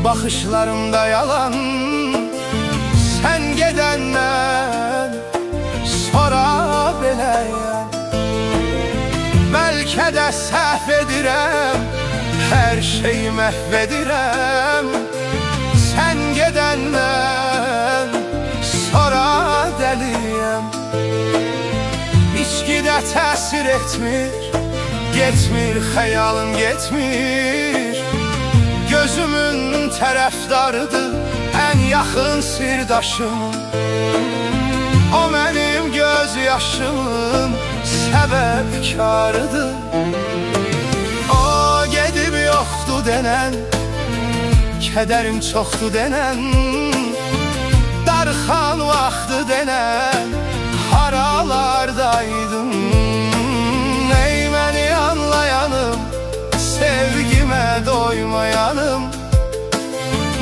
Baxışlarımda yalan, sən gedəndən sonra beləyəm. Bəlkə də səhv edirəm, hər şeyi məhv edirəm. Sən gedəndən sonra dəliyəm. İçkidə təsir etmir, getmir, xəyalım getmir. Gözümün tərəfdarıdır, ən yaxın sirdaşım. O mənim göz yaşımın səbəbkarıdır. O gedib yoxdur denən, kədərim çoxdur denən, darxan vaxtı denən, haralardaydın. Ey məni anlayanım, sevgimə doymayanım,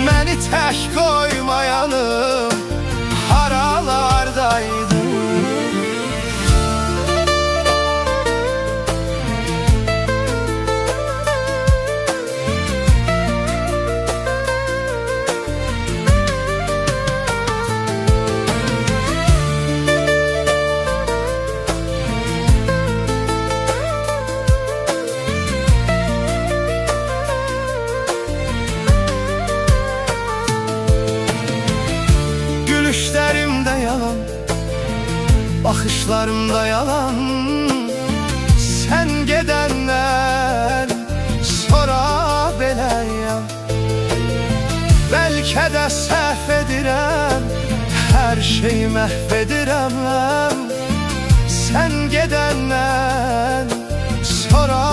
məni tək qoymayanım, haralardaydın. Gülüşlərimdə yalan, baxışlarımda yalan, sən gedəndən sonra beləyəm. Bəlkə də səhv edirəm, hər şeyi məhv edirəm. Sən gedəndən sonra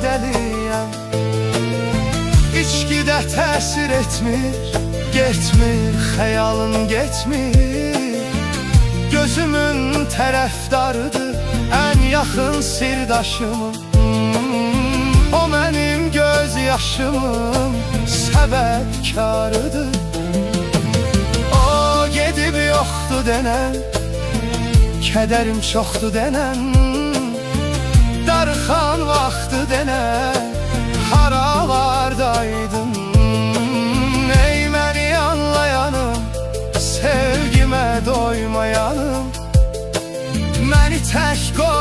dəliyəm. İçkidə təsir etmir, getmir, xəyalın getmir. Gözümün tərəfdarıdır, ən yaxın sirdaşımım. O mənim göz yaşımın səbəbkarıdır. O gedib yoxdur denən, kədərim çoxdur denən, darxan vaxtı denən, haralardaydın. Ey məni anlayanım, sevgimə doymayanım, məni tək qoy